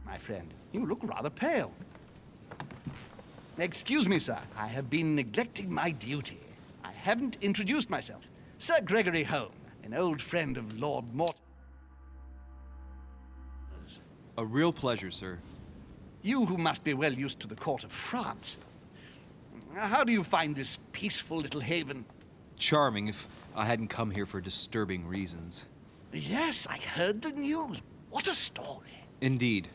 my friend. You look rather pale. Excuse me, sir. I have been neglecting my duty. I haven't introduced myself. Sir Gregory Home, an old friend of Lord Mortimer. A real pleasure, sir. You who must be well used to the court of France. How do you find this peaceful little haven? Charming if I hadn't come here for disturbing reasons. Yes, I heard the news. What a story. Indeed.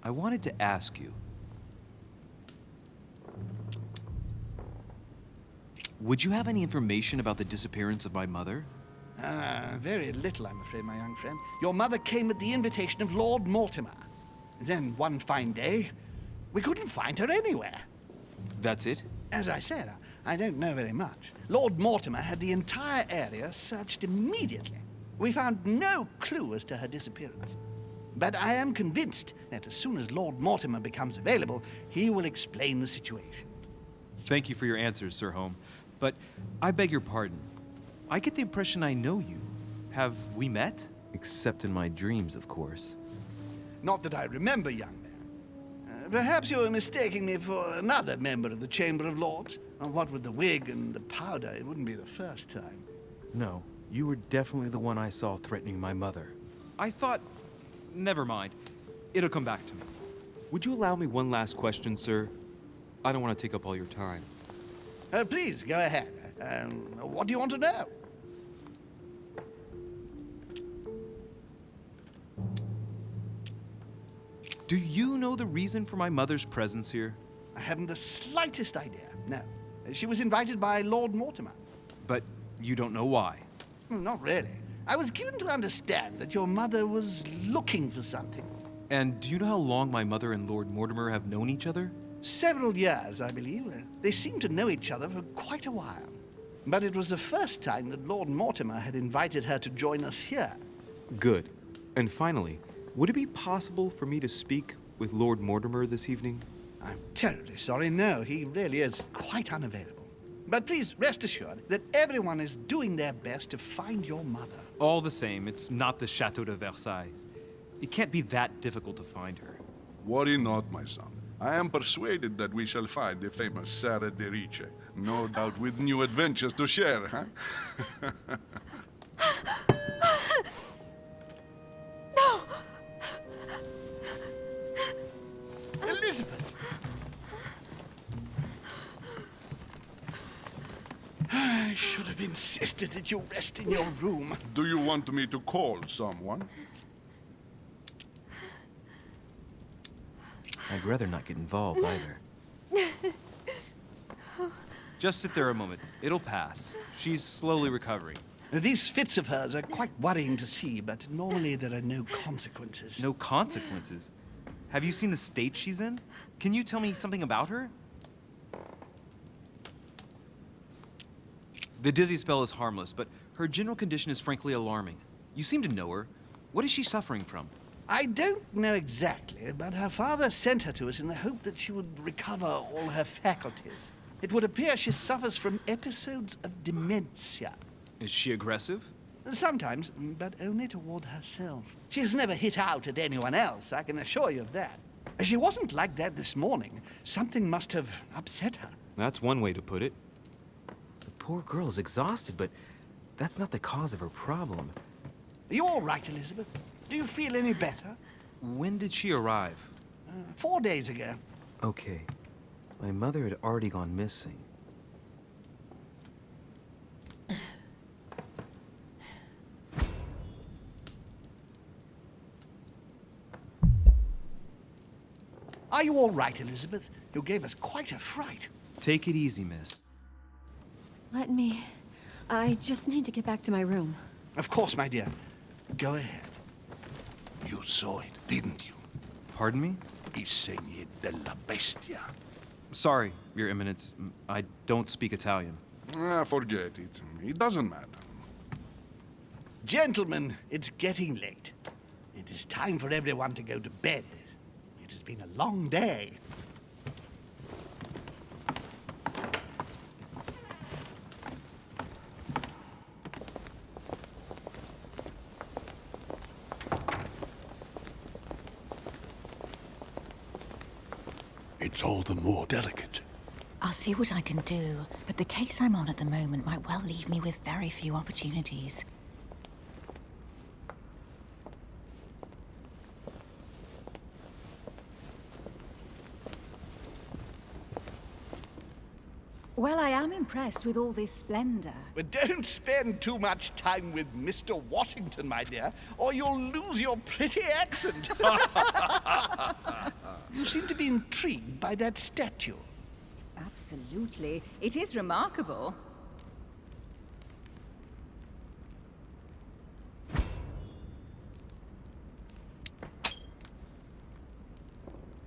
I wanted to ask you. Would you have any information about the disappearance of my mother? Very little, I'm afraid, my young friend. Your mother came at the invitation of Lord Mortimer. Then, one fine day, we couldn't find her anywhere. That's it? As I said, I don't know very much. Lord Mortimer had the entire area searched immediately. We found no clue as to her disappearance. But I am convinced that as soon as Lord Mortimer becomes available, he will explain the situation. Thank you for your answers, Sir Home. But I beg your pardon. I get the impression I know you. Have we met? Except in my dreams, of course. Not that I remember, young man. Perhaps you're mistaking me for another member of the Chamber of Lords. And what with the wig and the powder, it wouldn't be the first time. No, you were definitely the one I saw threatening my mother. I thought... Never mind. It'll come back to me. Would you allow me one last question, sir? I don't want to take up all your time. Please, go ahead. What do you want to know? Do you know the reason for my mother's presence here? I haven't the slightest idea, no. She was invited by Lord Mortimer. But you don't know why? Not really. I was given to understand that your mother was looking for something. And do you know how long my mother and Lord Mortimer have known each other? Several years, I believe. They seemed to know each other for quite a while. But it was the first time that Lord Mortimer had invited her to join us here. Good. And finally, would it be possible for me to speak with Lord Mortimer this evening? I'm terribly sorry, no. He really is quite unavailable. But please rest assured that everyone is doing their best to find your mother. All the same, it's not the Chateau de Versailles. It can't be that difficult to find her. Worry not, my son. I am persuaded that we shall find the famous Sarah de Riche. No doubt with new adventures to share, huh? No! Elizabeth! I should have insisted that you rest in your room. Do you want me to call someone? I'd rather not get involved either. Just sit there a moment. It'll pass. She's slowly recovering. These fits of hers are quite worrying to see, but normally there are no consequences. No consequences? Have you seen the state she's in? Can you tell me something about her? The dizzy spell is harmless, but her general condition is frankly alarming. You seem to know her. What is she suffering from? I don't know exactly, but her father sent her to us in the hope that she would recover all her faculties. It would appear she suffers from episodes of dementia. Is she aggressive? Sometimes, but only toward herself. She has never hit out at anyone else, I can assure you of that. She wasn't like that this morning. Something must have upset her. That's one way to put it. The poor girl is exhausted, but that's not the cause of her problem. Are you all right, Elizabeth? Do you feel any better? When did she arrive? 4 days ago. Okay. My mother had already gone missing. Are you all right, Elizabeth? You gave us quite a fright. Take it easy, miss. Let me... I just need to get back to my room. Of course, my dear. Go ahead. You saw it, didn't you? Pardon me? I segni della bestia. Sorry, Your Eminence. I don't speak Italian. Forget it. It doesn't matter. Gentlemen, it's getting late. It is time for everyone to go to bed. It has been a long day. it's all the more delicate. I'll see what I can do, but the case I'm on at the moment might well leave me with very few opportunities. Well, I am impressed with all this splendor. But don't spend too much time with Mr. Washington, my dear, or you'll lose your pretty accent. You seem to be intrigued by that statue. Absolutely. It is remarkable.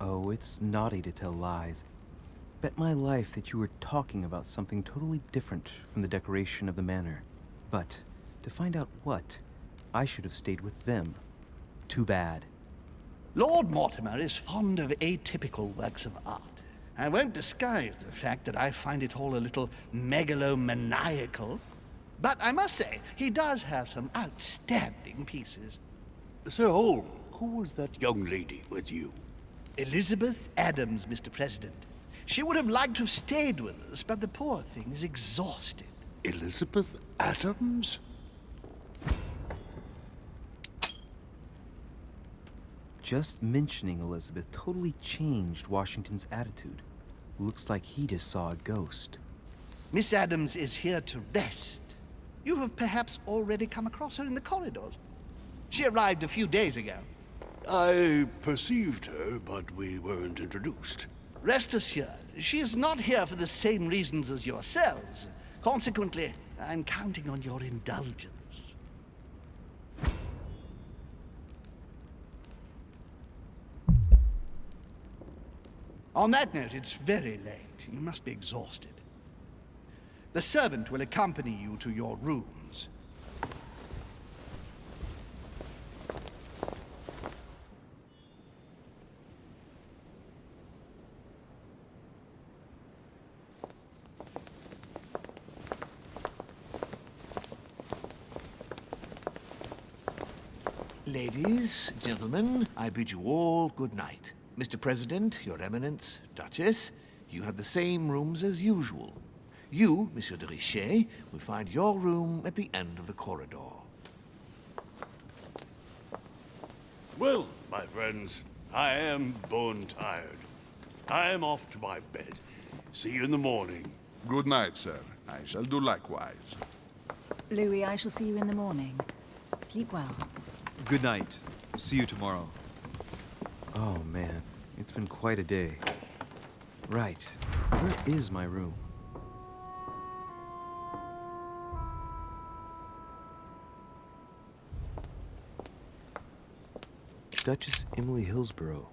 Oh, it's naughty to tell lies. Bet my life that you were talking about something totally different from the decoration of the manor. But to find out what, I should have stayed with them. Too bad. Lord Mortimer is fond of atypical works of art. I won't disguise the fact that I find it all a little megalomaniacal. But I must say, he does have some outstanding pieces. Sir Holm, who was that young lady with you? Elizabeth Adams, Mr. President. She would have liked to have stayed with us, but the poor thing is exhausted. Elizabeth Adams? Just mentioning Elizabeth totally changed Washington's attitude. Looks like he just saw a ghost. Miss Adams is here to rest. You have perhaps already come across her in the corridors. She arrived a few days ago. I perceived her, but we weren't introduced. Rest assured, she is not here for the same reasons as yourselves. Consequently, I'm counting on your indulgence. On that note, it's very late. You must be exhausted. The servant will accompany you to your rooms. Ladies, gentlemen, I bid you all good night. Mr. President, Your Eminence, Duchess, you have the same rooms as usual. You, Monsieur de Richet, will find your room at the end of the corridor. Well, my friends, I am bone-tired. I am off to my bed. See you in the morning. Good night, sir. I shall do likewise. Louis, I shall see you in the morning. Sleep well. Good night. See you tomorrow. Oh man, it's been quite a day. Right, where is my room? Duchess Emily Hillsborough.